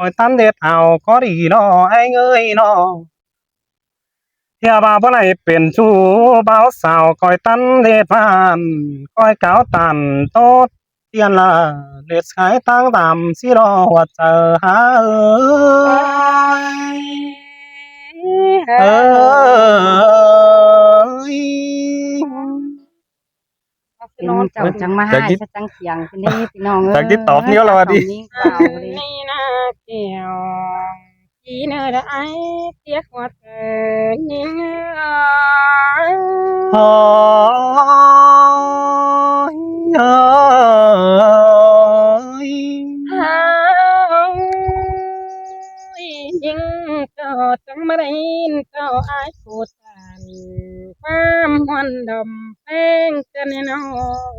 Hỏi tán đẹp ảo có đi nó anh ơi nó theo bà bữa này biển chú báo sao coi tán đẹp bàn coi cáo tàn tốt tiền là liệt cái tăng tạm xí đo hoạt chờ há ơi nón chào chẳng mà hai sẽ chẳng tiếng cái này thì nó chẳng tiếp tóc nhiều là điนี่นะเกี่ยวจีเนอได้เทียกว่าเธอยิ่งยิ่งเจ้าจังมาได้เจ้าอายพูดกันความหวนดำเพลงจะแน่นอน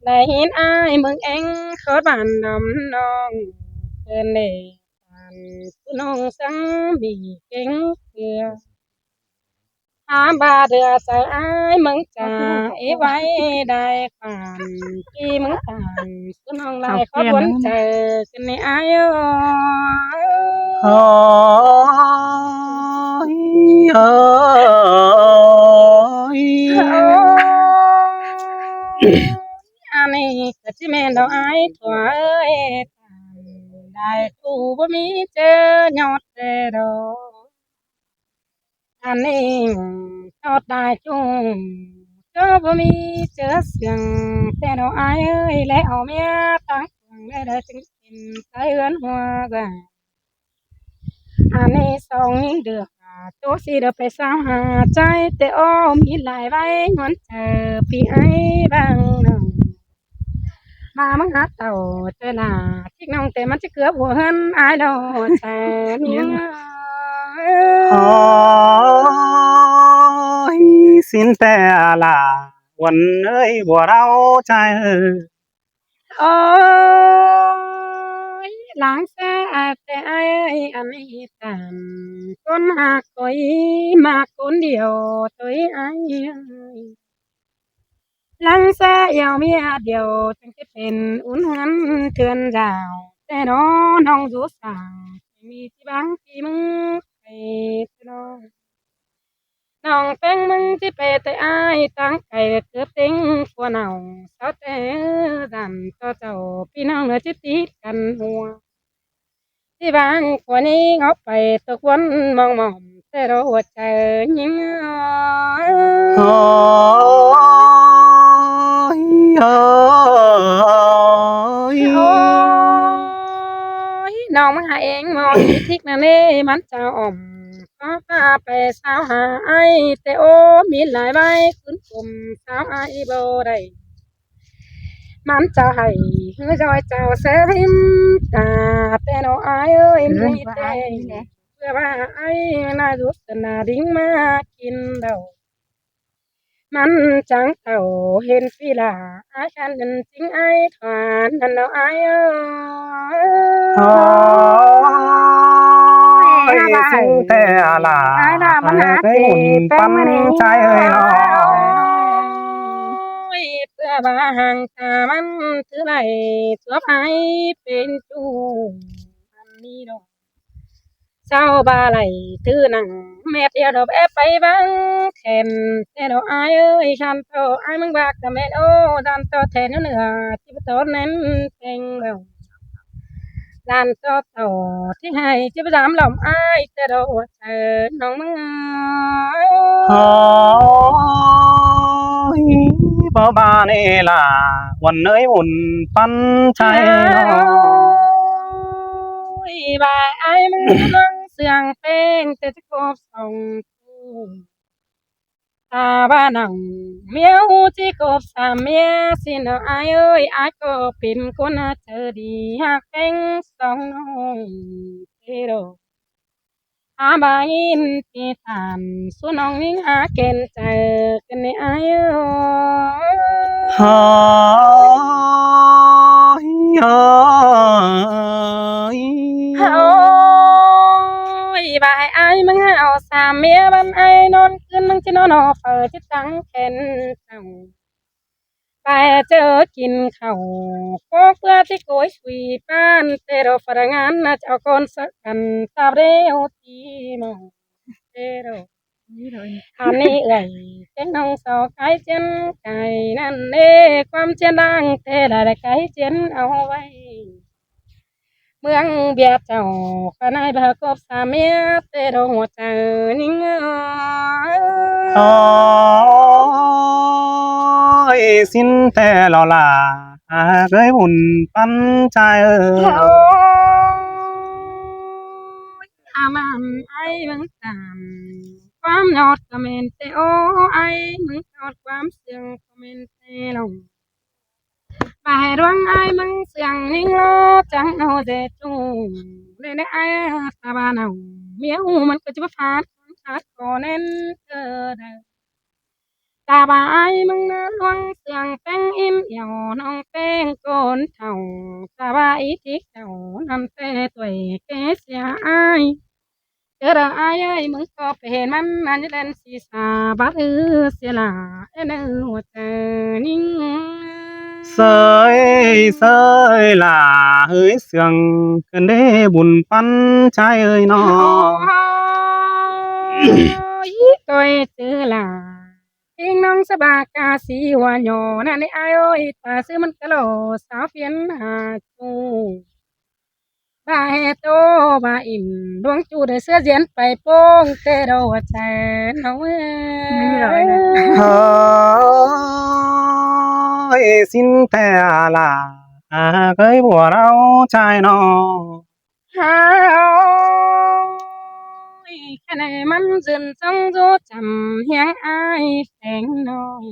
ได้เห็นอายเมืองเองเขาบ้านดำน้องเดินเล่นผู้น้องสังมีเก่งเกือถามบาเดือใส่อายมึงจ่าเอไว้ได้ความที่มึงตามผู้น้องลายเขาวนเจอกันในอายอันนี้ก็จะแม่นดอกไอ้ถั่วเอ้ยได้กูบ่มีเจอยอดแต่ดอกอันนี้ยอดได้จุงก็บ่มีเจอเสียงแต่ดอกไอ้เอ้ยแล้วเอาเมียตั้งได้จึงกินใส่เอื้อนหัวกันอันนี้สองเดือกโตสิเดไปสาวหาใจแต่อ้อมีหลายใบงอนเจอพี่ไอ้บ้างน้องมามึงหาเต่าเจอหน้าทิกน้องแต่มันจะเกือบหัวหันอายดอกแทนxin tè là quần ơi bùa đau traiโอ้ยหลังแซ่แต่ไอ้อันนี้ตันคนหากคอยมาคนเดียวตัวไอ้หลังแซ่ยาวเมียเดียวจึงจะเป็นอุ่นหันเถื่อนดาวแต่น้องรู้สั่งมีที่บางที่มึงไปน้องน้องแป้งมึงที่ไปแต่อายตั้งไก่เกือบเต็งฟัวเน่าเสาแต่ดันต่อเจ้าพี่น้องเหลือจะติดกันหัวที่บางฟัวนี้งอไปตกวันมองมอมแต่เราหัวใจยิ่งน้องมาหาเองมองอีทิกนั่นเองมันเจ้าอ่อมฟ้าฟ้าไปสาวหาไอแต่โอ้มีหลายใบขึ้นกลมสาวไอโบได้มันเจ้าให้เฮือจอยเจ้าเสพิมตาแต่น้องไอเอ้ยมีแต่เพื่อว่าไอน่ารุษนาดิ้งมากินเดามันจังเต่าเห็นฟีลาอาฉันเป็นจริงไอถานนั่นน้องไอเอ้xin tè là cái hồnปั้นtrai ơi nó เพื่อบางตามันถือไหลตัวไปเป็นจูอันนี้ดอกเจ้าบาไหลถือหนังแม่เดียวดอกแอบไปบังแทนแต่ดอกอายเอ้ยฉันโตอายมึงบากกับแม่โอ้ดันโตแทนเหนือที่ประตูนั้นเพลงแล้วดันโตโตที่ให้ที่ประจำหล่อมอายแต่ดอกเธอน้องมึงbao ba này là quần ơi hồnปั้นtrai nó บายไอ้มึงนั่งเสียงเพลงแต่จะกบส่งตาบ้านังเมียหูที่กบสามเมียสินะไอ้เอ้ยไอ้ก็เป็นคนเธอดีหักเพลงสองน้องเทโรอาบายินที่ทานสุน้องนิ่งอาเกณฑ์ใจกันในไอ้เอ้ยบายไอ้มึงเอาสามเมียบันไอ้นอนคืนมึงจะนอนอเปิดที่ตั้งแขนเจ้า ไปเจอกินข้าวโคกเพื่อที่โกยสุยป้านแต่เราฝรั่งงานนะเจ้าคนสักกันตาเร็วทีมองเตโรอันนี้เอ่ยเจ้าน้องสาวไก่เจนไก่นั่นเอ้ความเจนดังแต่ได้ไก่เจนเอาไว้ เมืองเบียดเจ้าข้านายบากบสามเมียเตโดหัวใจนิ่งโอ้ยสิ้นแต่เราล่ะเคยบุญปันใจโอ้ยอามันไอ้มึงตามความยอดก็เมนเตโอไอ้มึงยอดความเสียงก็เมนเตลงไปดวงไอ้มึงเสียงนิ่งโลจังเอาเดจูเลยในไอ้ตาบานเอาเมียหูมันก็จะมาฟาดก่อนเน้นเกิด ตาบายมึงนะลวงเสียงแป้งอิ่มเหี่ยวน้องแป้งโกนเท่าตาบายที่เจ้านำแต่ตัวแกเสียอายเจอละอายเอ้ยมึงก็ไปเห็นมันนั่นจะเล่นสีสาบัดเสียละเอ็นหัวใจนิ่งเสยเสยล่ะเฮ้ยเสียงกันได้บุญปันใจเอ้ยน้อ โอ้ยตัวเจอละทิ้งน้องสบากาสีวานโยนั่นไอ้อายโอ้ยตาซื้อมันกะโหลสาวเฟียนหาจู บาเฮโตบาอินดวงจูได้เสื้อเจียนไปโป้งเตโดว่าใจน้องเอ้ยเฮ้ยสิ้นแต่ล่ะเคยบัวเราใจน้อฮายแค่ไหนมันจึนจังโจจำเฮียงอายแฝงน้อง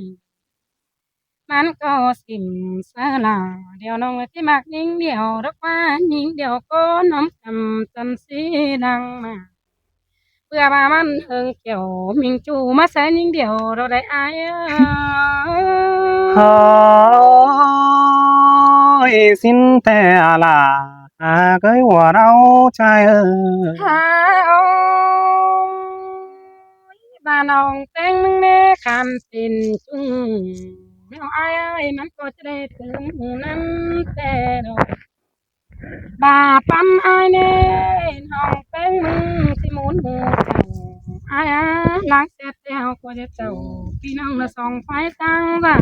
มันก็สิมสาลาเดี๋ยวน้องที่มักยิงเดียวรักว่ายิงเดียวก็น้อมจำจันสีดังมา เพื่อว่ามันเฮิงเกี่ยวมิงจูมาใส่นิ่งเดียวเราได้อายเฮ้ยสิ้นแต่ล่ะเคยบัวเราใจฮาโอ้ยบ้านน้องแต่งนึงเน่คันเป็นจุงแมวอายมันก็จะได้ถึงนั้นแต่ดอกบาปันอายเน่น้องแต่งมึงสิหมุนหูเจ้าอายลักเสียเจ้าก็จะเจ้าพี่น้องละสองไฟตั้งรำ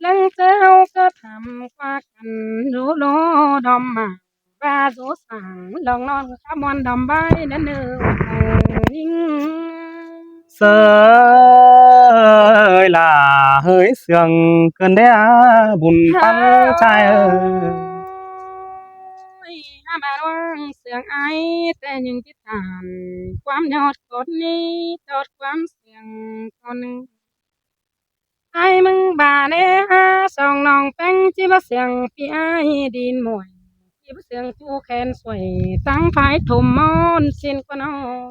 ลังเจ้าก็ทำกว่ากันรู้โลดอมมาว่าโสสังลองนอนขมวนดอมใบนั่นเนื้อนิ่งเสยล่ะเฮ้ยเสียงเกินได้บุญปันใจไม่อามาว่างเสียงไอแต่ยังที่ฐานความยอดกดนี้จอดความเสียงคนหนึ่งไอ้มึงบาเนฮาสองน้องแป้งที่ว่าเสียงพี่ไอ้ดินหมวยที่ว่าเสียงจูแขนสวยตั้งภายถมมอนสิ้นกว่าน้อง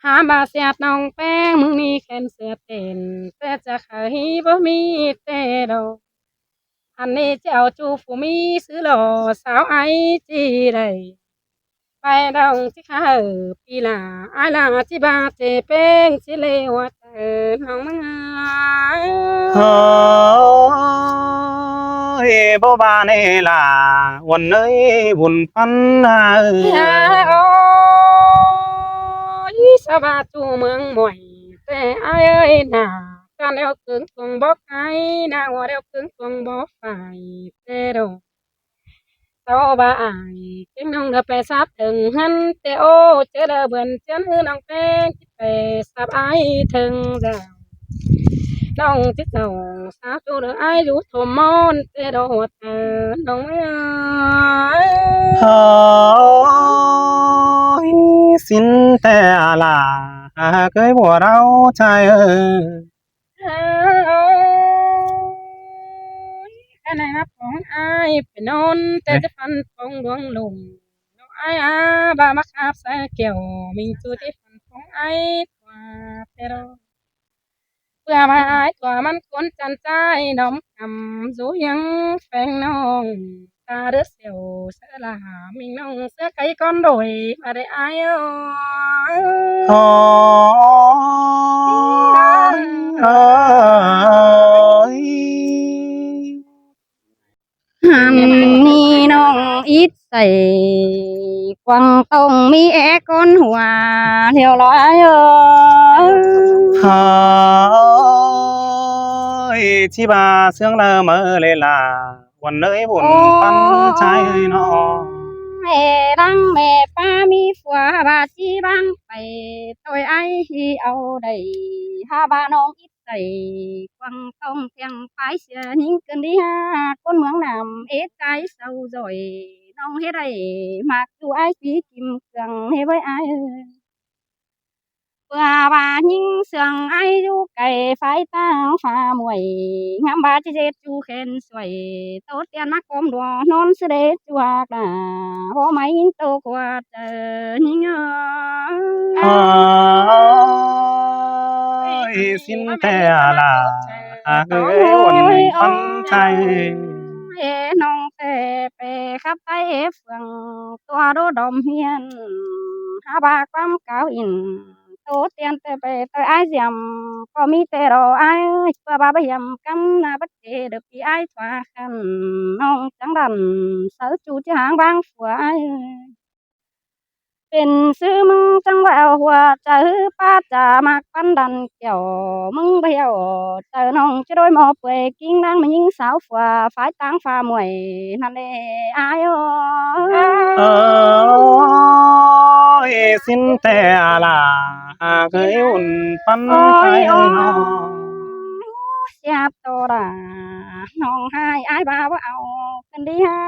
หาบาเสียดน้องแป้งมึงนี่แค้นเสือเต้นแต่จะเคยบ่มีแต่ดอกอันนี้เจ้าจูฟูมีซื้อหล่อสาวไอจีได้ไปดองสิข้าปีลาอายลาจิบาเจเป้งสิเลวเตอน้องมึงเฮ้ยบ่บานเอล่ะวันเอ้ยบุญปันฮาโอ้ยสบาจูเมืองมวยแต่อายเอ้ยน่าการเดียวกึ่งตรงบอกไอ้นาว่าเดียวกึ่งตรงบอกฝ่ายแต่ดอก tao bà ai kiếm nông đập bè sáp từng hắn tê ô chớ đờ bần chén hư nông tê chích bè sáp ai thường rào nông chích dầu sao chú đỡ ai rú thổ môn tê đồ hoạt nông ơi เฮ้ยสิ้นแต่ล่ะเคยบัวเราใจcái này nó phong ai phải nôn tê cái phân phong luồng lùng nó ai bà mắc áp sai kiểu mình chưa cái phân phong ai qua tê đâu เพื่อมาอายตัวมันคนจันใจน้อมคำสูยังแฟงน้องตาเดือดเสียวเสือลามิงน้องเสือไก่ก้อนโดยมาได้อายโอ้ย ít xảy quăng tông mi é con hòa theo nói ơi เฮ้ยที่บาเสียงละเมอเลยล่ะวันเอ้ยบุญปันใจเอ้ยน้อ mẹ đăng mẹ ba mi phùa bà chi băng phải tôi ai hi âu đầy ha ba non ít đầy quăng tông thèng phái xưa những cơn đi ha con mướn nằm ế trái sâu rồi non hết đầy mặc dù ai phí kim cường hay với ai vừa bà nhưng sườn ai du cày phái tăng pha muội ngắm ba chỉ dệt chu khen xoay tốt tiền nát com đùa non sữa đế chua cả có mấy tô qua chờ nhưng ơi xin thế là ơi buồnปันใจ non tè bè khắp tay phường tua đô đom hiền ha ba quam cáo in tốt tiền tè bè tới ai dèm có mi tè đồ ai qua ba bây dèm cắm na bất kể được bị ai thoa khăn non trắng đàn sở chủ chứ hàng vang phùa ai เป็นซื้อมึงจังแววหัวใจป้าจ่ามักปันดันเกี่ยวมึงเบี้ยวเจอน้องจะโดยหมอเปื่อยกิ้งนางมายิงสาวฝัวฝ่ายตังฝ่ามวยนั่นเองอาย ơi xin thế là ơi buồnปันใจ ôi น้อ เสียบโตดาน้องให้อายบ่าวเอากันดีฮะ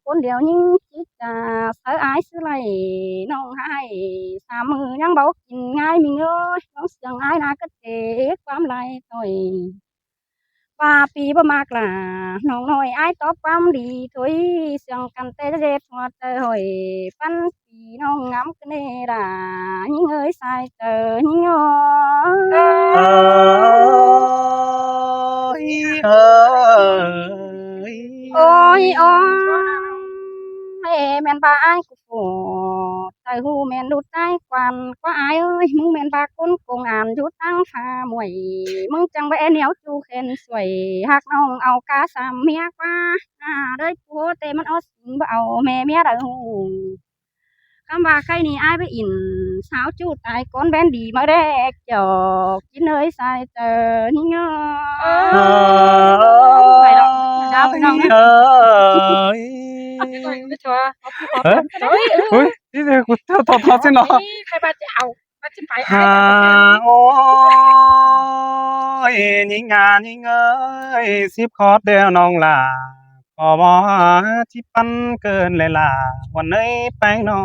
คนเดียวยิ่งคิดจะเสืออายซื้อไรน้องให้สามมือยังเบากินง่ายมีเงยน้องเสียงอายน่าก็เจ็บความไรต่อย ว่าปีบ่มากล่ะน้องน้อยอายตอบความดีถอยเสียงกันแต่เด็ดหัวเตยหอยปันปีน้องงามกันเนล่ะยิ่งเอ้ยสายเตยยิ่งอ้อ ơi ơi โอ้ยโอ้ยแม่นบ่อายกูโปใจหูแม่นดูใจกวนกว่าอายเอ้ยมึงแม่นบ่าคนโกงอ่านอยู่ตั้งฟ้ามวยมึงจังไปเหนียวจูเข็นสวยหักน้องเอากาสามเมียกว่าเด้อกูแต่มันเอาสิงบ่เอาแม่เมียเด้อคำว่าใครนี่อายไปอินสาวจูตายก้นแบนดีมาแรกจอกกินเอ้ยสายเตอนี่เงา ơi Đâu, phải đâu nữa. ơi Cái chùa, hả ui cái gì của thọ xin nó ใครบ้าจะเอาบ้าจะไป hà ôi nhìn ngà nhìn ơi ship khó đeo nong là có mò chỉปั้นเกินเลยล่ะวันนี้แป้งนอ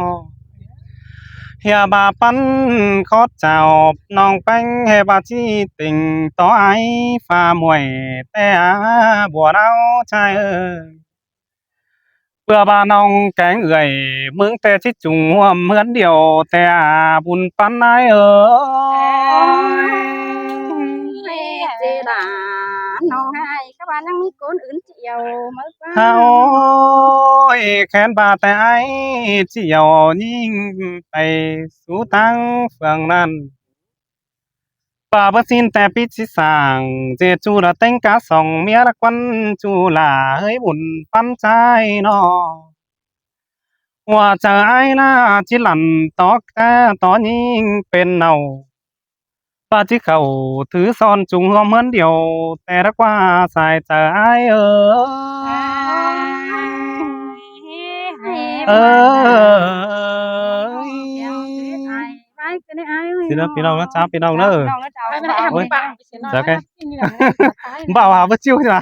เฮียบาปั้นขอเจ้าน้องแป้งเฮบาจีติ่งต่อไอฟ้ามวยแต่บัวเราชายเอ้ย เพื่อบาน้องแกงเอื่อยมึงแต่ชิจุงหัวเหมือนเดียวแต่บุญปันนายเอ้ย เจดาน้องให้các bạnยังมีคนอื่นเจียวมาบ้า เฮาแขนบาแต่ไอเจียวยิ่งไปสู่ตั้งเฟืองนั้นป่าบ่สิ้นแต่ปิดสิสร้างเจจูละแต่งกะสองเมียละควันจูลาเฮ้ยบุญปันใจน้อ ว่าจะไอ้หน้าจิหลันตอกแต่ตอนยิงเป็นเนาป้าที่เขาถือซ่อนจุงหอมเหมือนเดียว แต่รักว่าสายจะไอ้เออพี่น้องพี่น้องนะจ้าพี่น้องเนอะ Ai mà lại hàng Ôi. bạn, Dạ, ok. cái bảo hả bất chiêu chứ mà